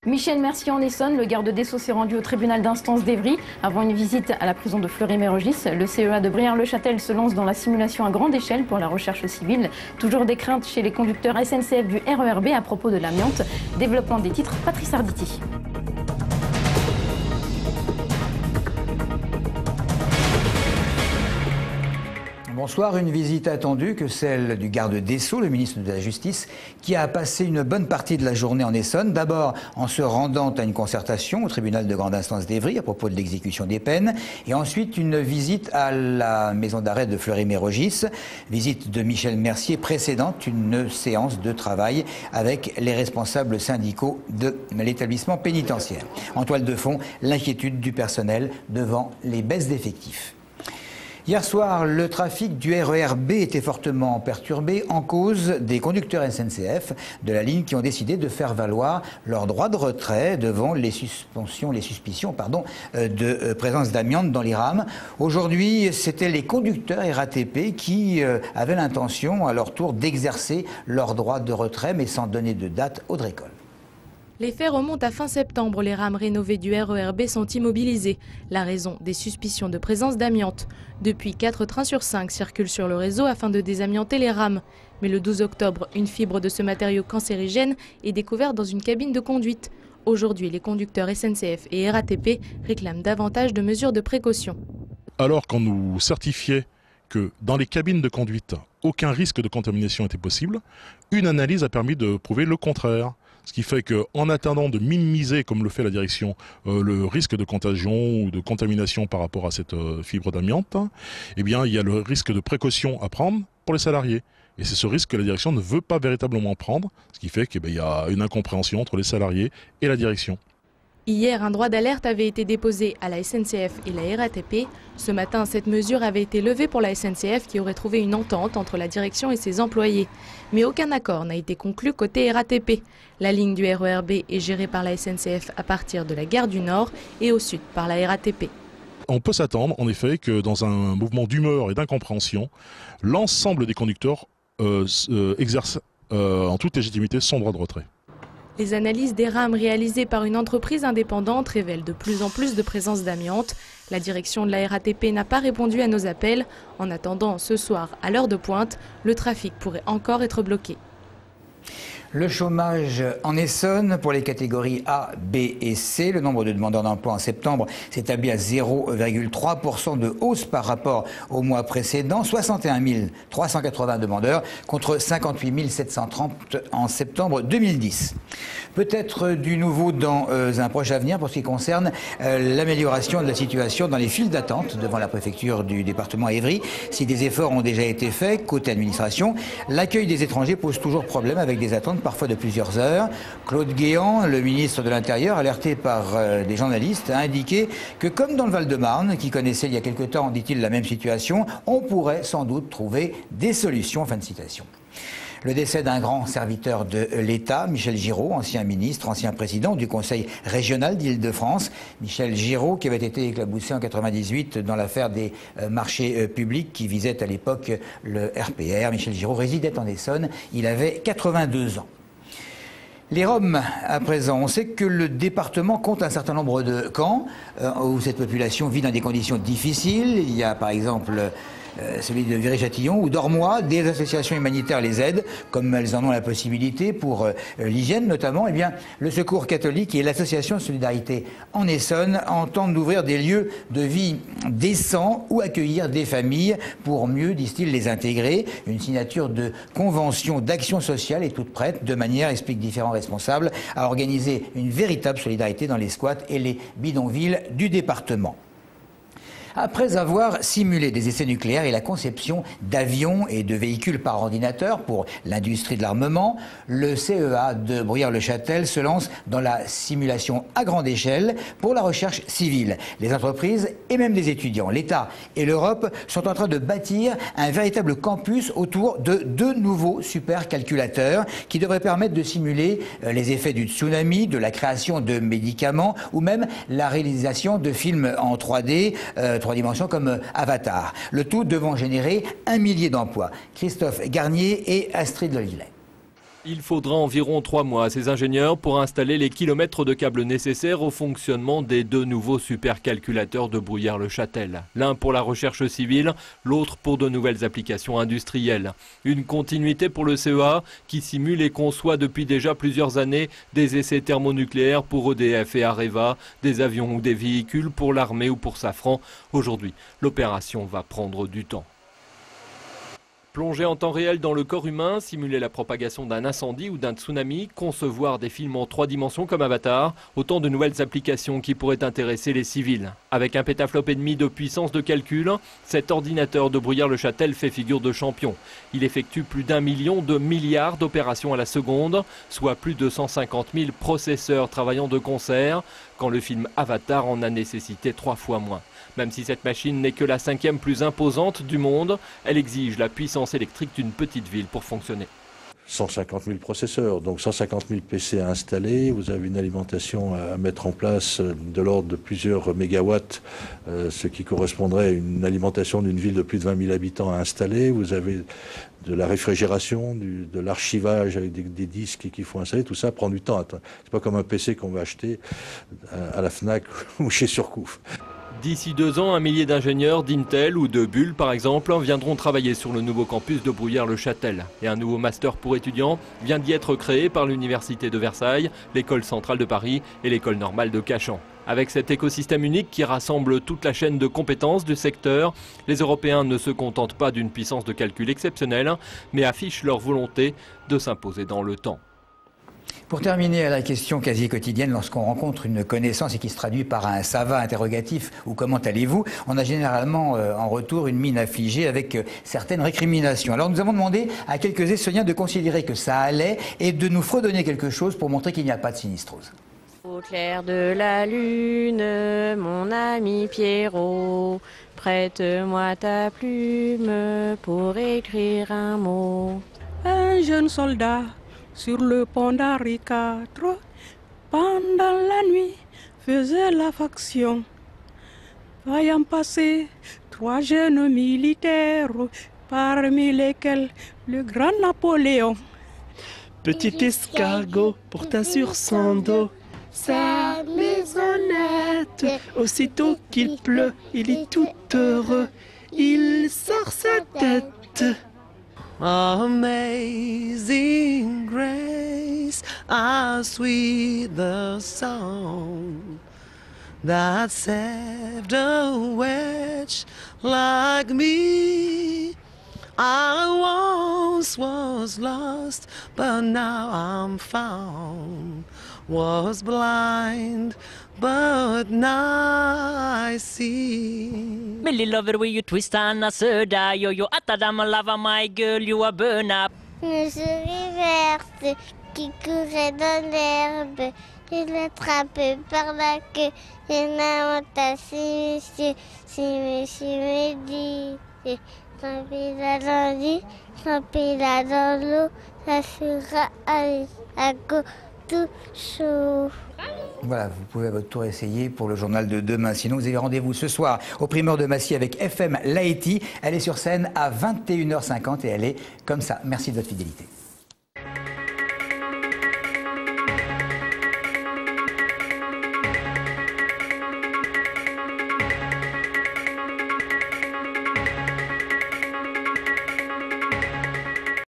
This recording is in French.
Michel Mercier en Essonne, le garde des Sceaux s'est rendu au tribunal d'instance d'Évry avant une visite à la prison de Fleury-Mérogis. Le CEA de Briare-le-Châtel se lance dans la simulation à grande échelle pour la recherche civile. Toujours des craintes chez les conducteurs SNCF du RER B à propos de l'amiante. Développement des titres, Patrice Arditi. Bonsoir, une visite attendue que celle du garde des Sceaux, le ministre de la Justice, qui a passé une bonne partie de la journée en Essonne. D'abord en se rendant à une concertation au tribunal de grande instance d'Évry à propos de l'exécution des peines. Et ensuite une visite à la maison d'arrêt de Fleury-Mérogis. Visite de Michel Mercier précédente une séance de travail avec les responsables syndicaux de l'établissement pénitentiaire. En toile de fond, l'inquiétude du personnel devant les baisses d'effectifs. Hier soir, le trafic du RER B était fortement perturbé en cause des conducteurs SNCF de la ligne qui ont décidé de faire valoir leur droit de retrait devant les suspicions de présence d'amiante dans les rames. Aujourd'hui, c'était les conducteurs RATP qui avaient l'intention à leur tour d'exercer leur droit de retrait, mais sans donner de date. Audrey Coll. Les faits remontent à fin septembre. Les rames rénovées du RER B sont immobilisées. La raison, des suspicions de présence d'amiante. Depuis, 4 trains sur 5 circulent sur le réseau afin de désamianter les rames. Mais le 12 octobre, une fibre de ce matériau cancérigène est découverte dans une cabine de conduite. Aujourd'hui, les conducteurs SNCF et RATP réclament davantage de mesures de précaution. Alors qu'on nous certifiait que dans les cabines de conduite, aucun risque de contamination était possible, une analyse a permis de prouver le contraire. Ce qui fait qu'en attendant de minimiser, comme le fait la direction, le risque de contagion ou de contamination par rapport à cette fibre d'amiante, eh bien, il y a le risque de précaution à prendre pour les salariés. Et c'est ce risque que la direction ne veut pas véritablement prendre, ce qui fait qu'il y a une incompréhension entre les salariés et la direction. Hier, un droit d'alerte avait été déposé à la SNCF et la RATP. Ce matin, cette mesure avait été levée pour la SNCF qui aurait trouvé une entente entre la direction et ses employés. Mais aucun accord n'a été conclu côté RATP. La ligne du RER B est gérée par la SNCF à partir de la gare du Nord et au sud par la RATP. On peut s'attendre en effet que dans un mouvement d'humeur et d'incompréhension, l'ensemble des conducteurs exercent en toute légitimité son droit de retrait. Les analyses des rames réalisées par une entreprise indépendante révèlent de plus en plus de présence d'amiante. La direction de la RATP n'a pas répondu à nos appels. En attendant, ce soir, à l'heure de pointe, le trafic pourrait encore être bloqué. Le chômage en Essonne pour les catégories A, B et C. Le nombre de demandeurs d'emploi en septembre s'établit à 0,3% de hausse par rapport au mois précédent. 61 380 demandeurs contre 58 730 en septembre 2010. Peut-être du nouveau dans un proche avenir pour ce qui concerne l'amélioration de la situation dans les files d'attente devant la préfecture du département Évry. Si des efforts ont déjà été faits côté administration, l'accueil des étrangers pose toujours problème avec des attentes parfois de plusieurs heures. Claude Guéant, le ministre de l'Intérieur, alerté par des journalistes, a indiqué que comme dans le Val-de-Marne, qui connaissait il y a quelque temps, dit-il, la même situation, on pourrait sans doute trouver des solutions. Fin de citation. Le décès d'un grand serviteur de l'État, Michel Giraud, ancien ministre, ancien président du Conseil régional d'Île-de-France. Michel Giraud, qui avait été éclaboussé en 1998 dans l'affaire des marchés publics qui visait à l'époque le RPR. Michel Giraud résidait en Essonne. Il avait 82 ans. Les Roms, à présent, on sait que le département compte un certain nombre de camps où cette population vit dans des conditions difficiles. Il y a par exemple celui de Viry-Châtillon ou d'Ormois. Des associations humanitaires les aident, comme elles en ont la possibilité pour l'hygiène notamment. Eh bien, le Secours catholique et l'association Solidarité en Essonne entendent ouvrir des lieux de vie décents où accueillir des familles pour mieux, disent-ils, les intégrer. Une signature de convention d'action sociale est toute prête, de manière, expliquent différents responsables, à organiser une véritable solidarité dans les squats et les bidonvilles du département. Après avoir simulé des essais nucléaires et la conception d'avions et de véhicules par ordinateur pour l'industrie de l'armement, le CEA de Briare-le-Châtel se lance dans la simulation à grande échelle pour la recherche civile. Les entreprises et même les étudiants, l'État et l'Europe sont en train de bâtir un véritable campus autour de 2 nouveaux supercalculateurs qui devraient permettre de simuler les effets du tsunami, de la création de médicaments ou même la réalisation de films en 3D, 3 dimensions comme Avatar. Le tout devant générer 1 millier d'emplois. Christophe Garnier et Astrid Lollilet. Il faudra environ 3 mois à ces ingénieurs pour installer les kilomètres de câbles nécessaires au fonctionnement des 2 nouveaux supercalculateurs de Bruyères-le-Châtel. L'un pour la recherche civile, l'autre pour de nouvelles applications industrielles. Une continuité pour le CEA qui simule et conçoit depuis déjà plusieurs années des essais thermonucléaires pour EDF et Areva, des avions ou des véhicules pour l'armée ou pour Safran. Aujourd'hui, l'opération va prendre du temps. Plonger en temps réel dans le corps humain, simuler la propagation d'un incendie ou d'un tsunami, concevoir des films en 3 dimensions comme Avatar, autant de nouvelles applications qui pourraient intéresser les civils. Avec un pétaflop et demi de puissance de calcul, cet ordinateur de Bruyères-le-Châtel fait figure de champion. Il effectue plus d'1 million de milliards d'opérations à la seconde, soit plus de 150 000 processeurs travaillant de concert, quand le film Avatar en a nécessité 3 fois moins. Même si cette machine n'est que la 5e plus imposante du monde, elle exige la puissance électrique d'une petite ville pour fonctionner. 150 000 processeurs, donc 150 000 PC à installer, vous avez une alimentation à mettre en place de l'ordre de plusieurs mégawatts, ce qui correspondrait à une alimentation d'une ville de plus de 20 000 habitants à installer, vous avez de la réfrigération, de l'archivage avec des disques qu'il faut installer, tout ça prend du temps. C'est pas comme un PC qu'on va acheter à la Fnac ou chez Surcouf. D'ici 2 ans, un millier d'ingénieurs d'Intel ou de Bull, par exemple, viendront travailler sur le nouveau campus de Bruyères-le-Châtel. Et un nouveau master pour étudiants vient d'y être créé par l'Université de Versailles, l'École centrale de Paris et l'École normale de Cachan. Avec cet écosystème unique qui rassemble toute la chaîne de compétences du secteur, les Européens ne se contentent pas d'une puissance de calcul exceptionnelle, mais affichent leur volonté de s'imposer dans le temps. Pour terminer à la question quasi quotidienne, lorsqu'on rencontre une connaissance et qui se traduit par un « ça va » interrogatif ou « comment allez-vous ?», on a généralement en retour une mine affligée avec certaines récriminations. Alors nous avons demandé à quelques Estoniens de considérer que ça allait et de nous fredonner quelque chose pour montrer qu'il n'y a pas de sinistrose. Au clair de la lune, mon ami Pierrot, prête-moi ta plume pour écrire un mot. Un jeune soldat sur le pont d'Henri IV, pendant la nuit, faisait la faction. Voyant passer 3 jeunes militaires, parmi lesquels le grand Napoléon. Petit escargot porta sur son dos sa maisonnette. Aussitôt qu'il pleut, il est tout heureux, il sort sa tête. Amazing grace, how sweet the song that saved a wretch like me. I once was lost, but now I'm found. Was blind, but now I see. Millie lover, will you twist on a soda? Yo, atadam lava, my girl, you are burn up. Une souris verte qui courait dans l'herbe, il l'attrapait par la queue, et n'a pas si monsieur me dit, tant pis là dans l'île, tant pis là dans l'eau, ça sera à go tout chaud. Voilà, vous pouvez à votre tour essayer pour le journal de demain. Sinon, vous avez rendez-vous ce soir au primeur de Massy avec FM Laïti. Elle est sur scène à 21h50 et elle est comme ça. Merci de votre fidélité.